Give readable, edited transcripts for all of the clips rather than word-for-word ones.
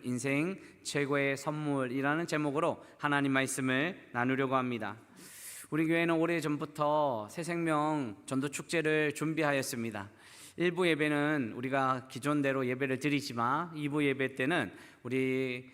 인생 최고의 선물이라는 제목으로 하나님 말씀을 나누려고 합니다. 우리 교회는 오래전부터 새생명 전도축제를 준비하였습니다. 1부 예배는 우리가 기존대로 예배를 드리지만 2부 예배 때는 우리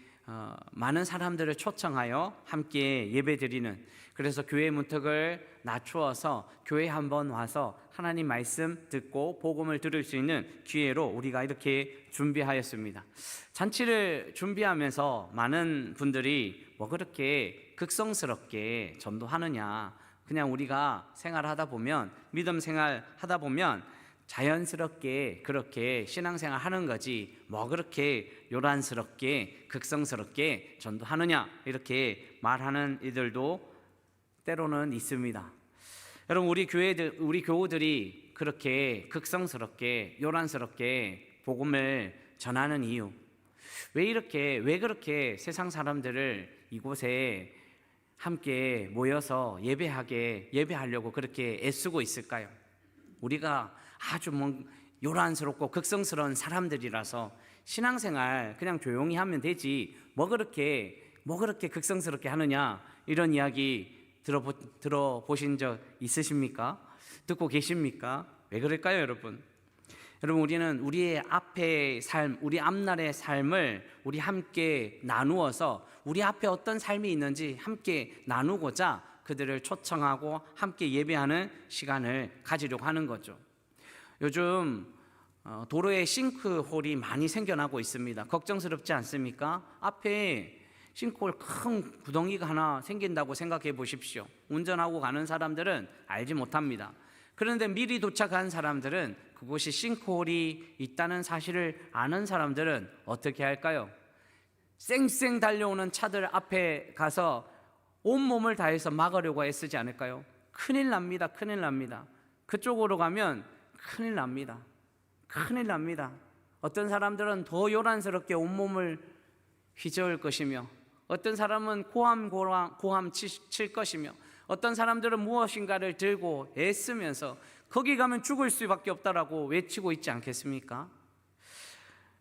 많은 사람들을 초청하여 함께 예배드리는, 그래서 교회 문턱을 낮추어서 교회 한번 와서 하나님 말씀 듣고 복음을 들을 수 있는 기회로 우리가 이렇게 준비하였습니다. 잔치를 준비하면서 많은 분들이 뭐 그렇게 극성스럽게 전도하느냐, 그냥 우리가 생활하다 보면, 믿음 생활하다 보면 자연스럽게 그렇게 신앙생활 하는 거지 뭐 그렇게 요란스럽게 극성스럽게 전도하느냐, 이렇게 말하는 이들도 때로는 있습니다. 여러분, 우리 교우들이 그렇게 극성스럽게 요란스럽게 복음을 전하는 이유, 왜 그렇게 세상 사람들을 이곳에 함께 모여서 예배하려고 그렇게 애쓰고 있을까요? 우리가 아주 요란스럽고 극성스러운 사람들이라서 신앙생활 그냥 조용히 하면 되지 뭐 그렇게 극성스럽게 하느냐, 이런 이야기 들어보신 적 있으십니까? 듣고 계십니까? 왜 그럴까요, 여러분? 우리는 우리의 앞의 삶, 우리 앞날의 삶을 우리 함께 나누어서 우리 앞에 어떤 삶이 있는지 함께 나누고자 그들을 초청하고 함께 예배하는 시간을 가지려고 하는 거죠. 요즘 도로에 싱크홀이 많이 생겨나고 있습니다. 걱정스럽지 않습니까? 앞에 싱크홀 큰 구덩이가 하나 생긴다고 생각해 보십시오. 운전하고 가는 사람들은 알지 못합니다. 그런데 미리 도착한 사람들은 그곳이 싱크홀이 있다는 사실을 아는 사람들은 어떻게 할까요? 쌩쌩 달려오는 차들 앞에 가서 온몸을 다해서 막으려고 애쓰지 않을까요? 큰일 납니다. 그쪽으로 가면 큰일 납니다. 어떤 사람들은 더 요란스럽게 온몸을 휘저을 것이며, 어떤 사람은 고함 칠 것이며, 어떤 사람들은 무엇인가를 들고 애쓰면서 거기 가면 죽을 수밖에 없다라고 외치고 있지 않겠습니까?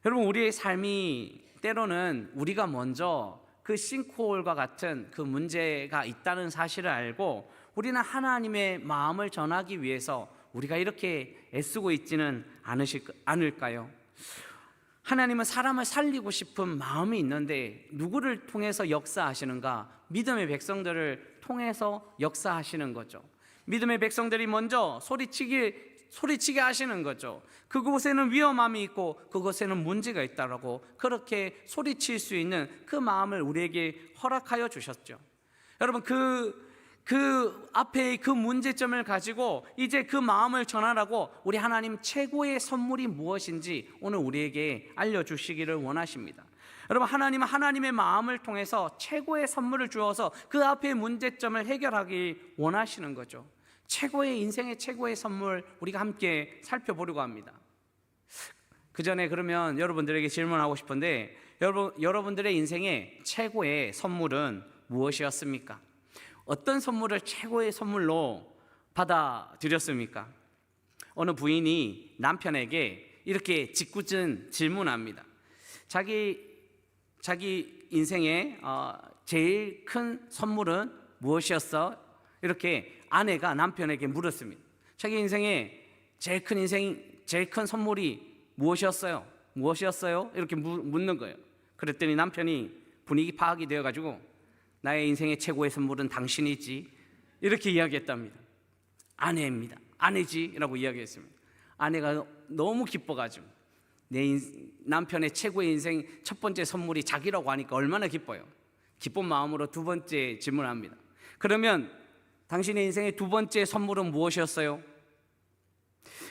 여러분, 우리의 삶이 때로는 우리가 먼저 그 싱크홀과 같은 그 문제가 있다는 사실을 알고 우리는 하나님의 마음을 전하기 위해서 우리가 이렇게 애쓰고 있지는 않을까요? 하나님은 사람을 살리고 싶은 마음이 있는데 누구를 통해서 역사하시는가? 믿음의 백성들을 통해서 역사하시는 거죠. 믿음의 백성들이 먼저 소리치게 하시는 거죠. 그곳에는 위험함이 있고 그곳에는 문제가 있다라고 그렇게 소리칠 수 있는 그 마음을 우리에게 허락하여 주셨죠. 여러분, 그 앞에 그 문제점을 가지고 이제 그 마음을 전하라고 우리 하나님 최고의 선물이 무엇인지 오늘 우리에게 알려주시기를 원하십니다. 여러분, 하나님은 하나님의 마음을 통해서 최고의 선물을 주어서 그 앞의 문제점을 해결하기 원하시는 거죠. 인생의 최고의 선물, 우리가 함께 살펴보려고 합니다. 그 전에 그러면 여러분들에게 질문하고 싶은데, 여러분들의 인생의 최고의 선물은 무엇이었습니까? 어떤 선물을 최고의 선물로 받아들였습니까? 어느 부인이 남편에게 이렇게 짓궂은 질문합니다. 자기 인생의 제일 큰 선물은 무엇이었어? 이렇게 아내가 남편에게 물었습니다. 자기 인생의 제일 큰 선물이 무엇이었어요? 이렇게 묻는 거예요. 그랬더니 남편이 분위기 파악이 되어가지고 나의 인생의 최고의 선물은 당신이지, 이렇게 이야기했답니다. 아내지 라고 이야기했습니다. 아내가 너무 기뻐가지고 남편의 최고의 인생 첫 번째 선물이 자기라고 하니까 얼마나 기뻐요. 기쁜 마음으로 두 번째 질문합니다. 그러면 당신의 인생의 두 번째 선물은 무엇이었어요?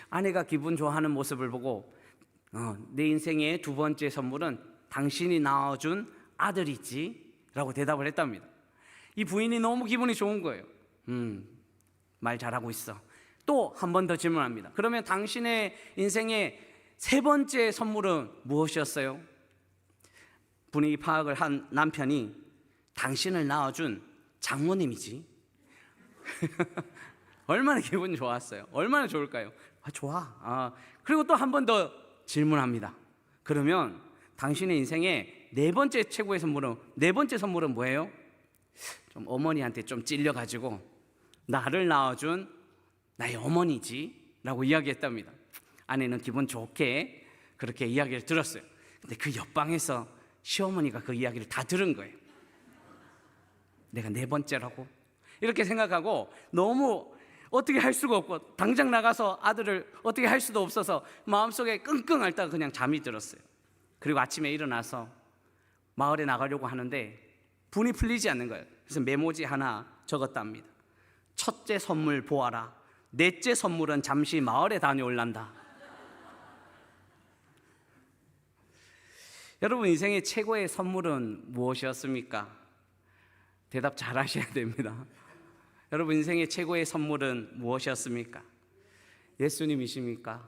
아내가 기분 좋아하는 모습을 보고 내 인생의 두 번째 선물은 당신이 낳아준 아들이지 라고 대답을 했답니다. 이 부인이 너무 기분이 좋은 거예요. 말 잘하고 있어. 또 한 번 더 질문합니다. 그러면 당신의 인생의 세 번째 선물은 무엇이었어요? 분위기 파악을 한 남편이 당신을 낳아준 장모님이지. 얼마나 기분이 좋았어요. 얼마나 좋을까요? 좋아. 그리고 또 한 번 더 질문합니다. 그러면 당신의 인생의 네 번째 최고의 선물은, 네 번째 선물은 뭐예요? 좀 어머니한테 좀 찔려가지고 나를 낳아준 나의 어머니지 라고 이야기했답니다. 아내는 기분 좋게 그렇게 이야기를 들었어요. 근데 그 옆방에서 시어머니가 그 이야기를 다 들은 거예요. 내가 네 번째라고? 이렇게 생각하고 너무 어떻게 할 수가 없고 당장 나가서 아들을 어떻게 할 수도 없어서 마음속에 끙끙 앓다가 그냥 잠이 들었어요. 그리고 아침에 일어나서 마을에 나가려고 하는데 분이 풀리지 않는 거예요. 그래서 메모지 하나 적었답니다. 첫째 선물 보아라. 넷째 선물은 잠시 마을에 다녀올란다. 여러분, 인생의 최고의 선물은 무엇이었습니까? 대답 잘 하셔야 됩니다. 여러분, 인생의 최고의 선물은 무엇이었습니까? 예수님이십니까?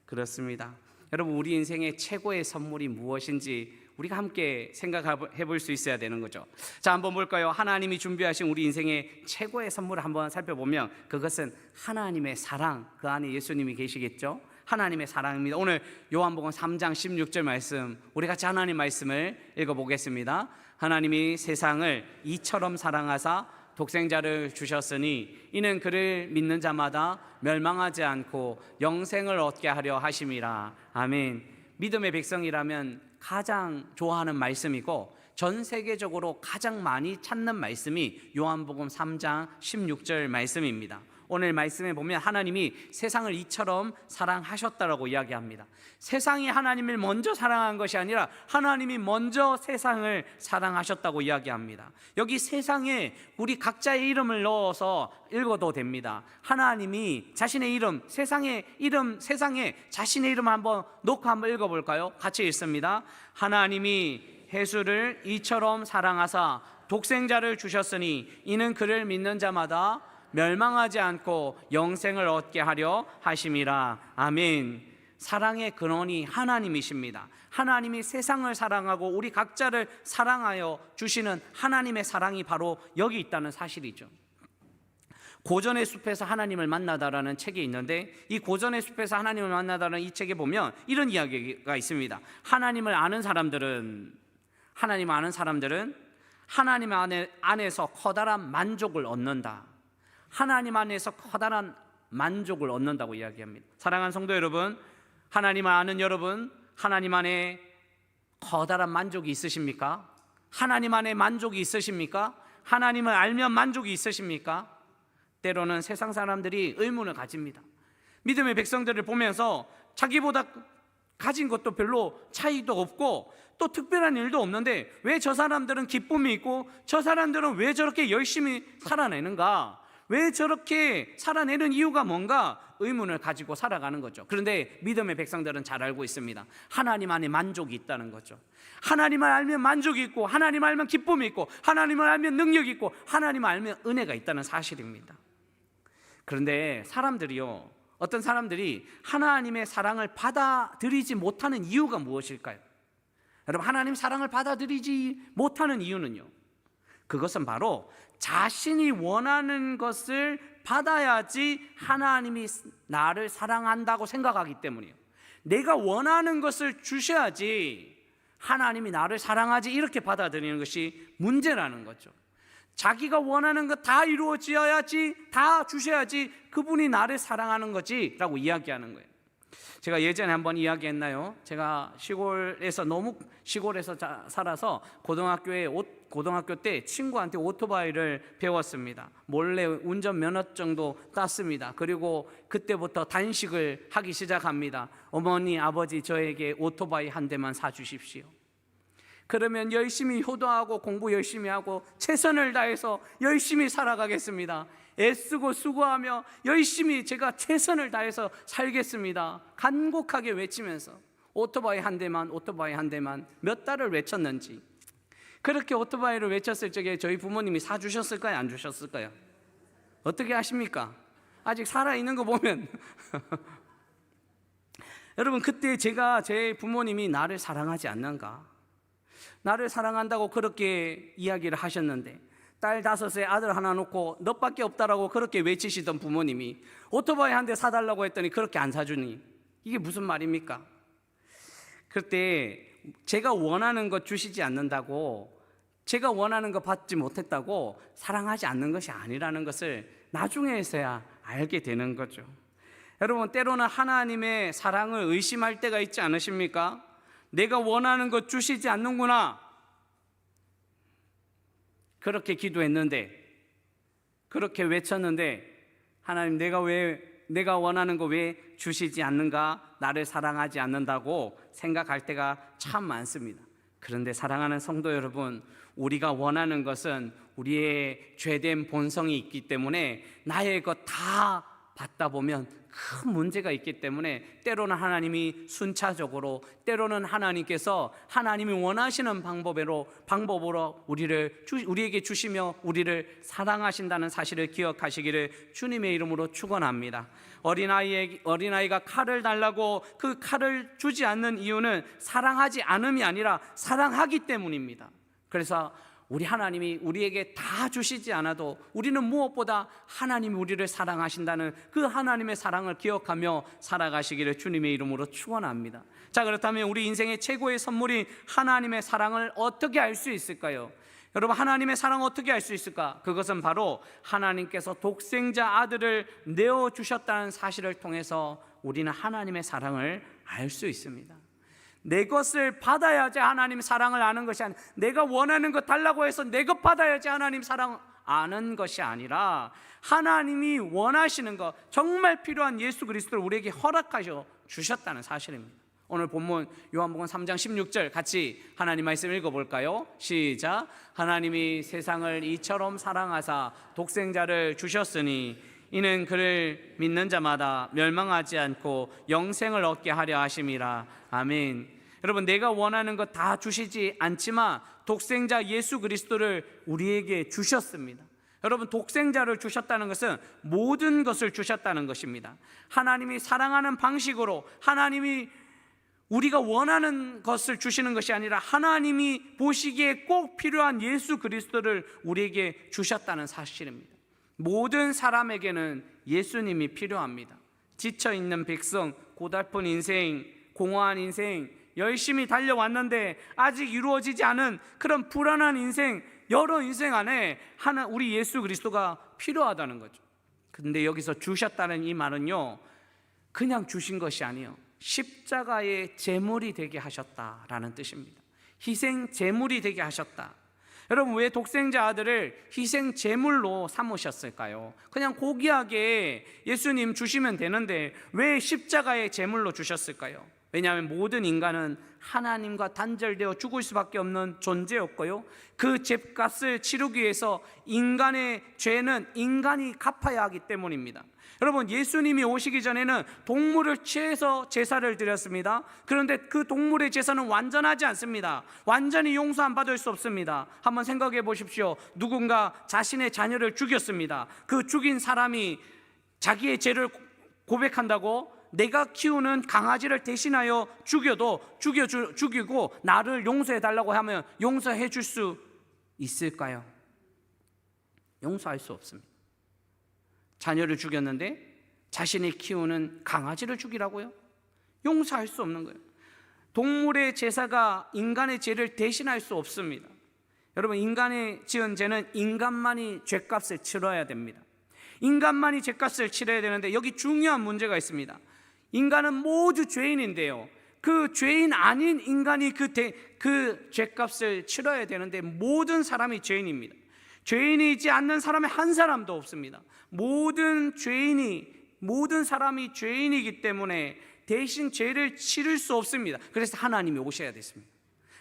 그렇습니다. 여러분, 우리 인생의 최고의 선물이 무엇인지 우리가 함께 생각해 볼 수 있어야 되는 거죠. 자, 한번 볼까요? 하나님이 준비하신 우리 인생의 최고의 선물을 한번 살펴보면 그것은 하나님의 사랑, 그 안에 예수님이 계시겠죠? 하나님의 사랑입니다. 오늘 요한복음 3장 16절 말씀, 우리 같이 하나님 말씀을 읽어보겠습니다. 하나님이 세상을 이처럼 사랑하사 독생자를 주셨으니 이는 그를 믿는 자마다 멸망하지 않고 영생을 얻게 하려 하심이라. 아멘. 믿음의 백성이라면 가장 좋아하는 말씀이고 전 세계적으로 가장 많이 찾는 말씀이 요한복음 3장 16절 말씀입니다. 오늘 말씀에 보면 하나님이 세상을 이처럼 사랑하셨다라고 이야기합니다. 세상이 하나님을 먼저 사랑한 것이 아니라 하나님이 먼저 세상을 사랑하셨다고 이야기합니다. 여기 세상에 우리 각자의 이름을 넣어서 읽어도 됩니다. 하나님이 자신의 이름, 세상에 자신의 이름 한번 놓고 한번 읽어볼까요? 같이 읽습니다. 하나님이 해수를 이처럼 사랑하사 독생자를 주셨으니 이는 그를 믿는 자마다 멸망하지 않고 영생을 얻게 하려 하심이라. 아멘. 사랑의 근원이 하나님이십니다. 하나님이 세상을 사랑하고 우리 각자를 사랑하여 주시는 하나님의 사랑이 바로 여기 있다는 사실이죠. 고전의 숲에서 하나님을 만나다라는 책이 있는데 이 고전의 숲에서 하나님을 만나다라는 이 책에 보면 이런 이야기가 있습니다. 하나님을 아는 사람들은 하나님 안에서 커다란 만족을 얻는다. 하나님 안에서 커다란 만족을 얻는다고 이야기합니다. 사랑하는 성도 여러분, 하나님을 아는 여러분, 하나님 안에 커다란 만족이 있으십니까? 하나님 안에 만족이 있으십니까? 하나님을 알면 만족이 있으십니까? 때로는 세상 사람들이 의문을 가집니다. 믿음의 백성들을 보면서 자기보다 가진 것도 별로 차이도 없고 또 특별한 일도 없는데 왜 저 사람들은 기쁨이 있고 저 사람들은 왜 저렇게 열심히 살아내는가? 왜 저렇게 살아내는 이유가 뭔가 의문을 가지고 살아가는 거죠. 그런데 믿음의 백성들은 잘 알고 있습니다. 하나님 안에 만족이 있다는 거죠. 하나님을 알면 만족이 있고 하나님을 알면 기쁨이 있고 하나님을 알면 능력이 있고 하나님을 알면 은혜가 있다는 사실입니다. 그런데 어떤 사람들이 하나님의 사랑을 받아들이지 못하는 이유가 무엇일까요? 여러분, 하나님 사랑을 받아들이지 못하는 이유는요, 그것은 바로 자신이 원하는 것을 받아야지 하나님이 나를 사랑한다고 생각하기 때문이에요. 내가 원하는 것을 주셔야지 하나님이 나를 사랑하지, 이렇게 받아들이는 것이 문제라는 거죠. 자기가 원하는 것 다 이루어져야지, 다 주셔야지 그분이 나를 사랑하는 거지 라고 이야기하는 거예요. 제가 예전에 한번 이야기했나요? 제가 너무 시골에서 살아서 고등학교 때 친구한테 오토바이를 배웠습니다. 몰래 운전 면허증도 땄습니다. 그리고 그때부터 단식을 하기 시작합니다. 어머니, 아버지, 저에게 오토바이 한 대만 사주십시오. 그러면 열심히 효도하고 공부 열심히 하고 최선을 다해서 열심히 살아가겠습니다. 애쓰고 수고하며 열심히 제가 최선을 다해서 살겠습니다. 간곡하게 외치면서 오토바이 한 대만 몇 달을 외쳤는지, 그렇게 오토바이를 외쳤을 적에 저희 부모님이 사주셨을까요? 안 주셨을까요? 어떻게 아십니까? 아직 살아있는 거 보면 여러분, 그때 제 부모님이 나를 사랑하지 않는가? 나를 사랑한다고 그렇게 이야기를 하셨는데 딸 5에 아들 하나 놓고 너밖에 없다라고 그렇게 외치시던 부모님이 오토바이 한 대 사달라고 했더니 그렇게 안 사주니 이게 무슨 말입니까? 그때 제가 원하는 것 주시지 않는다고, 제가 원하는 거 받지 못했다고 사랑하지 않는 것이 아니라는 것을 나중에서야 알게 되는 거죠. 여러분, 때로는 하나님의 사랑을 의심할 때가 있지 않으십니까? 내가 원하는 것 주시지 않는구나, 그렇게 기도했는데, 그렇게 외쳤는데 하나님, 내가 원하는 거 왜 주시지 않는가? 나를 사랑하지 않는다고 생각할 때가 참 많습니다. 그런데 사랑하는 성도 여러분, 우리가 원하는 것은 우리의 죄된 본성이 있기 때문에 나의 것 다 받다 보면 큰 문제가 있기 때문에 때로는 하나님이 순차적으로, 때로는 하나님께서 하나님이 원하시는 방법으로 우리에게 주시며 우리를 사랑하신다는 사실을 기억하시기를 주님의 이름으로 축원합니다. 어린아이가 칼을 달라고 그 칼을 주지 않는 이유는 사랑하지 않음이 아니라 사랑하기 때문입니다. 그래서 우리 하나님이 우리에게 다 주시지 않아도 우리는 무엇보다 하나님이 우리를 사랑하신다는 그 하나님의 사랑을 기억하며 살아가시기를 주님의 이름으로 축원합니다. 자, 그렇다면 우리 인생의 최고의 선물인 하나님의 사랑을 어떻게 알 수 있을까요? 여러분, 하나님의 사랑을 어떻게 알 수 있을까? 그것은 바로 하나님께서 독생자 아들을 내어주셨다는 사실을 통해서 우리는 하나님의 사랑을 알 수 있습니다. 내 것을 받아야지 하나님 사랑을 아는 것이 아니라, 내가 원하는 것 달라고 해서 내 것 받아야지 하나님 사랑 아는 것이 아니라, 하나님이 원하시는 것, 정말 필요한 예수 그리스도를 우리에게 허락하셔 주셨다는 사실입니다. 오늘 본문 요한복음 3장 16절 같이 하나님 말씀 읽어볼까요? 시작. 하나님이 세상을 이처럼 사랑하사 독생자를 주셨으니 이는 그를 믿는 자마다 멸망하지 않고 영생을 얻게 하려 하심이라. 아멘. 여러분, 내가 원하는 것 다 주시지 않지만 독생자 예수 그리스도를 우리에게 주셨습니다. 여러분, 독생자를 주셨다는 것은 모든 것을 주셨다는 것입니다. 하나님이 사랑하는 방식으로, 하나님이 우리가 원하는 것을 주시는 것이 아니라 하나님이 보시기에 꼭 필요한 예수 그리스도를 우리에게 주셨다는 사실입니다. 모든 사람에게는 예수님이 필요합니다. 지쳐있는 백성, 고달픈 인생, 공허한 인생, 열심히 달려왔는데 아직 이루어지지 않은 그런 불안한 인생, 여러 인생 안에 우리 예수 그리스도가 필요하다는 거죠. 근데 여기서 주셨다는 이 말은요, 그냥 주신 것이 아니에요. 십자가의 제물이 되게 하셨다라는 뜻입니다. 희생 제물이 되게 하셨다. 여러분, 왜 독생자 아들을 희생 제물로 삼으셨을까요? 그냥 고귀하게 예수님 주시면 되는데 왜 십자가의 제물로 주셨을까요? 왜냐하면 모든 인간은 하나님과 단절되어 죽을 수밖에 없는 존재였고요, 그 죗값을 치르기 위해서 인간의 죄는 인간이 갚아야 하기 때문입니다. 여러분, 예수님이 오시기 전에는 동물을 취해서 제사를 드렸습니다. 그런데 그 동물의 제사는 완전하지 않습니다. 완전히 용서 안 받을 수 없습니다. 한번 생각해 보십시오. 누군가 자신의 자녀를 죽였습니다. 그 죽인 사람이 자기의 죄를 고백한다고 내가 키우는 강아지를 대신하여 죽이고 나를 용서해 달라고 하면 용서해 줄 수 있을까요? 용서할 수 없습니다. 자녀를 죽였는데 자신이 키우는 강아지를 죽이라고요? 용서할 수 없는 거예요. 동물의 제사가 인간의 죄를 대신할 수 없습니다. 여러분, 인간의 지은 죄는 인간만이 죄값을 치러야 됩니다. 인간만이 죄값을 치러야 되는데 여기 중요한 문제가 있습니다. 인간은 모두 죄인인데요, 그 죄인 아닌 인간이 그 죄값을 치러야 되는데 모든 사람이 죄인입니다. 죄인이지 않는 사람이 한 사람도 없습니다. 모든 사람이 죄인이기 때문에 대신 죄를 치를 수 없습니다. 그래서 하나님이 오셔야 됐습니다.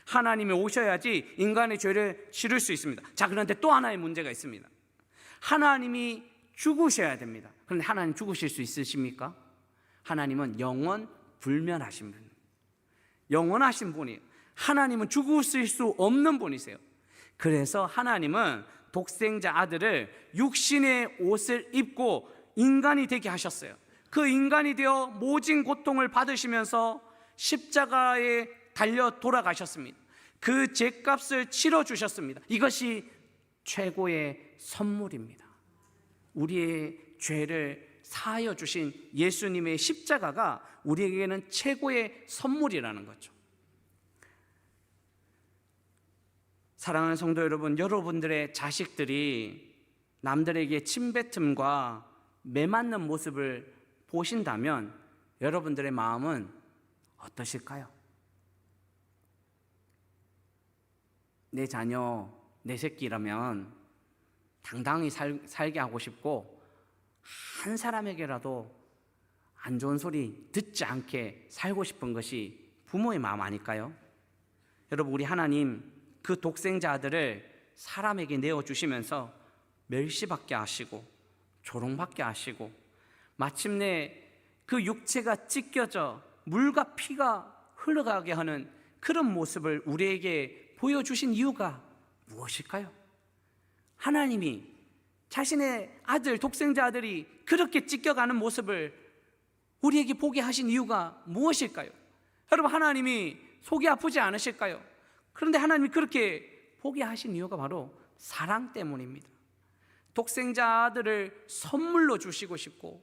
하나님이 오셔야지 인간의 죄를 치를 수 있습니다. 자, 그런데 또 하나의 문제가 있습니다. 하나님이 죽으셔야 됩니다. 그런데 하나님 죽으실 수 있으십니까? 하나님은 영원 불면하신 분입니다. 영원하신 분이에요. 하나님은 죽으실 수 없는 분이세요. 그래서 하나님은 독생자 아들을 육신의 옷을 입고 인간이 되게 하셨어요. 그 인간이 되어 모진 고통을 받으시면서 십자가에 달려 돌아가셨습니다. 그 죄값을 치러주셨습니다. 이것이 최고의 선물입니다. 우리의 죄를 사하여 주신 예수님의 십자가가 우리에게는 최고의 선물이라는 거죠. 사랑하는 성도 여러분, 여러분들의 자식들이 남들에게 침뱉음과 매맞는 모습을 보신다면 여러분들의 마음은 어떠실까요? 내 자녀, 내 새끼라면 당당히 살게 하고 싶고 한 사람에게라도 안 좋은 소리 듣지 않게 살고 싶은 것이 부모의 마음 아닐까요? 여러분, 우리 하나님 그 독생자 아들을 사람에게 내어주시면서 멸시받게 하시고 조롱받게 하시고 마침내 그 육체가 찢겨져 물과 피가 흘러가게 하는 그런 모습을 우리에게 보여주신 이유가 무엇일까요? 하나님이 자신의 아들, 독생자 아들이 그렇게 찢겨가는 모습을 우리에게 보게 하신 이유가 무엇일까요? 여러분, 하나님이 속이 아프지 않으실까요? 그런데 하나님이 그렇게 보게 하신 이유가 바로 사랑 때문입니다. 독생자 아들을 선물로 주시고 싶고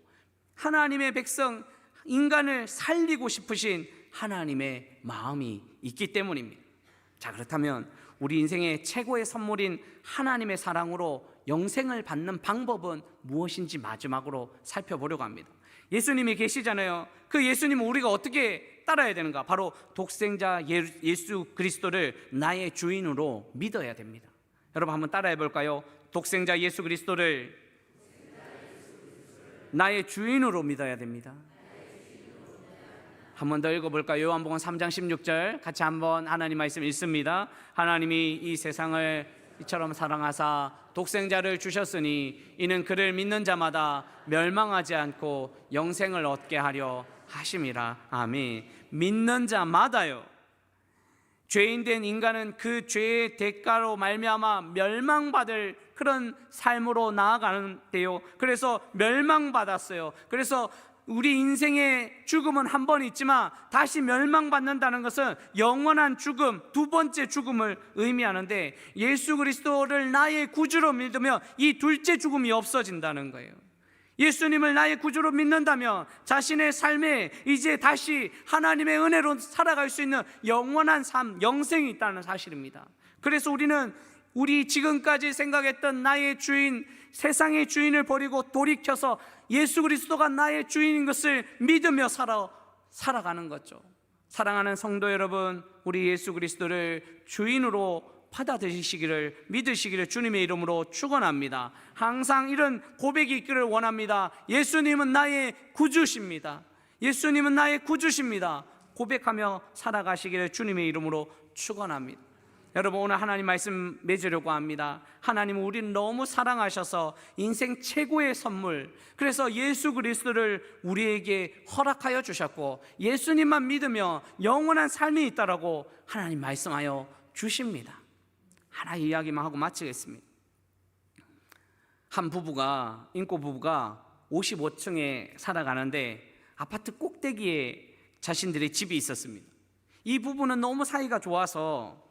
하나님의 백성 인간을 살리고 싶으신 하나님의 마음이 있기 때문입니다. 자, 그렇다면 우리 인생의 최고의 선물인 하나님의 사랑으로 영생을 받는 방법은 무엇인지 마지막으로 살펴보려고 합니다. 예수님이 계시잖아요. 그 예수님은 우리가 어떻게 따라야 되는가? 바로 독생자 예수 그리스도를 나의 주인으로 믿어야 됩니다. 여러분, 한번 따라해 볼까요? 독생자 예수 그리스도를 나의 주인으로 믿어야 됩니다. 한 번 더 읽어볼까요? 요한복음 3장 16절 같이 한번 하나님 말씀 읽습니다. 하나님이 이 세상을 이처럼 사랑하사 독생자를 주셨으니 이는 그를 믿는 자마다 멸망하지 않고 영생을 얻게 하려 하심이라. 아멘. 믿는 자마다요. 죄인된 인간은 그 죄의 대가로 말미암아 멸망받을 그런 삶으로 나아가는데요. 그래서 멸망받았어요. 그래서 우리 인생의 죽음은 한 번 있지만 다시 멸망받는다는 것은 영원한 죽음, 두 번째 죽음을 의미하는데 예수 그리스도를 나의 구주로 믿으면 이 둘째 죽음이 없어진다는 거예요. 예수님을 나의 구주로 믿는다면 자신의 삶에 이제 다시 하나님의 은혜로 살아갈 수 있는 영원한 삶, 영생이 있다는 사실입니다. 그래서 우리는 우리 지금까지 생각했던 나의 주인, 세상의 주인을 버리고 돌이켜서 예수 그리스도가 나의 주인인 것을 믿으며 살아가는 거죠. 사랑하는 성도 여러분, 우리 예수 그리스도를 주인으로 받아들이시기를, 믿으시기를 주님의 이름으로 축원합니다. 항상 이런 고백이 있기를 원합니다. 예수님은 나의 구주십니다. 예수님은 나의 구주십니다. 고백하며 살아가시기를 주님의 이름으로 축원합니다. 여러분, 오늘 하나님 말씀 맺으려고 합니다. 하나님은 우리를 너무 사랑하셔서 인생 최고의 선물, 그래서 예수 그리스도를 우리에게 허락하여 주셨고 예수님만 믿으며 영원한 삶이 있다라고 하나님 말씀하여 주십니다. 하나 이야기만 하고 마치겠습니다. 한 부부가, 인고 부부가 55층에 살아가는데 아파트 꼭대기에 자신들의 집이 있었습니다. 이 부부는 너무 사이가 좋아서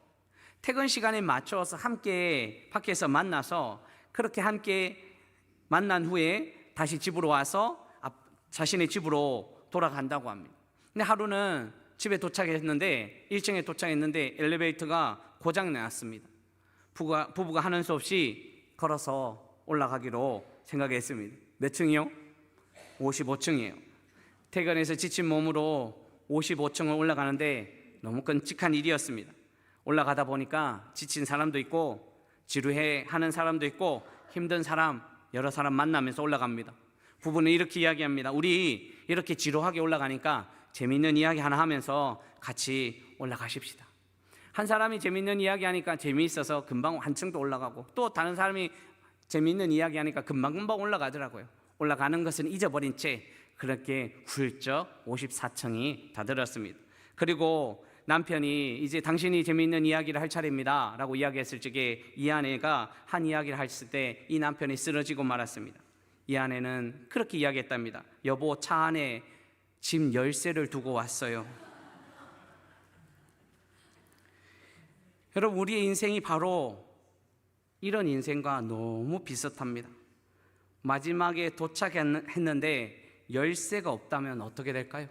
퇴근 시간에 맞춰서 함께 밖에서 만나서 그렇게 함께 만난 후에 다시 집으로 와서 자신의 집으로 돌아간다고 합니다. 근데 하루는 집에 도착했는데 1층에 도착했는데 엘리베이터가 고장 났습니다. 부부가 하는 수 없이 걸어서 올라가기로 생각했습니다. 몇 층이요? 55층이에요. 퇴근해서 지친 몸으로 55층을 올라가는데 너무 끔찍한 일이었습니다. 올라가다 보니까 지친 사람도 있고 지루해 하는 사람도 있고 힘든 사람, 여러 사람 만나면서 올라갑니다. 부부는 이렇게 이야기합니다. 우리 이렇게 지루하게 올라가니까 재미있는 이야기 하나 하면서 같이 올라가십시다. 한 사람이 재미있는 이야기 하니까 재미있어서 금방 한 층도 올라가고 또 다른 사람이 재미있는 이야기 하니까 금방금방 올라가더라고요. 올라가는 것은 잊어버린 채 그렇게 훌쩍 54층이 다다랐습니다. 그리고 남편이 이제 당신이 재미있는 이야기를 할 차례입니다 라고 이야기했을 적에 이 아내가 한 이야기를 했을 때 이 남편이 쓰러지고 말았습니다. 이 아내는 그렇게 이야기했답니다. 여보, 차 안에 집 열쇠를 두고 왔어요. 여러분, 우리의 인생이 바로 이런 인생과 너무 비슷합니다. 마지막에 도착했는데 열쇠가 없다면 어떻게 될까요?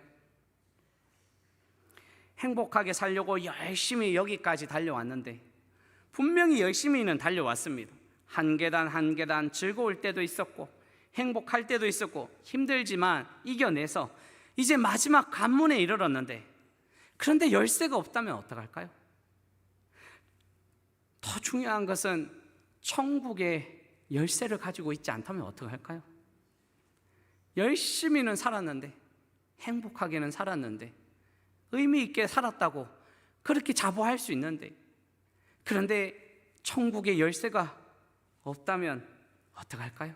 행복하게 살려고 열심히 여기까지 달려왔는데 분명히 열심히는 달려왔습니다. 한 계단 한 계단 즐거울 때도 있었고 행복할 때도 있었고 힘들지만 이겨내서 이제 마지막 관문에 이르렀는데, 그런데 열쇠가 없다면 어떡할까요? 더 중요한 것은 천국의 열쇠를 가지고 있지 않다면 어떡할까요? 열심히는 살았는데, 행복하게는 살았는데, 의미 있게 살았다고 그렇게 자부할 수 있는데, 그런데 천국의 열쇠가 없다면 어떡할까요?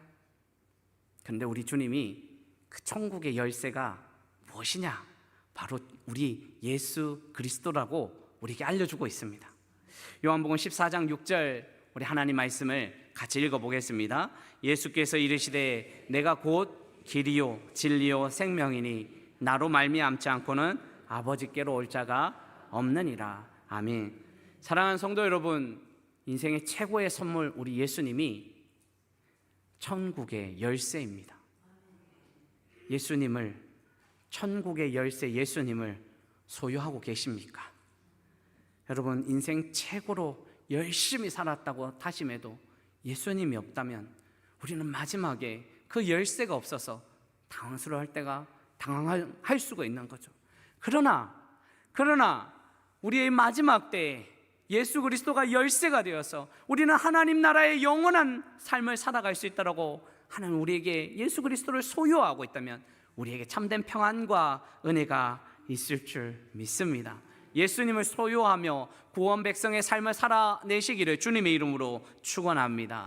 그런데 우리 주님이 그 천국의 열쇠가 무엇이냐? 바로 우리 예수 그리스도라고 우리에게 알려주고 있습니다. 요한복음 14장 6절, 우리 하나님 말씀을 같이 읽어보겠습니다. 예수께서 이르시되 내가 곧 길이요 진리요 생명이니 나로 말미암지 않고는 아버지께로 올 자가 없느니라. 아멘. 사랑하는 성도 여러분, 인생의 최고의 선물 우리 예수님이 천국의 열쇠입니다. 예수님을, 천국의 열쇠 예수님을 소유하고 계십니까? 여러분, 인생 최고로 열심히 살았다고 다짐해도 예수님이 없다면 우리는 마지막에 그 열쇠가 없어서 당황스러워할 때가 당황할 수가 있는 거죠. 그러나 우리의 마지막 때에 예수 그리스도가 열쇠가 되어서 우리는 하나님 나라의 영원한 삶을 살아갈 수 있다라고 하는 우리에게 예수 그리스도를 소유하고 있다면 우리에게 참된 평안과 은혜가 있을 줄 믿습니다. 예수님을 소유하며 구원 백성의 삶을 살아내시기를 주님의 이름으로 축원합니다.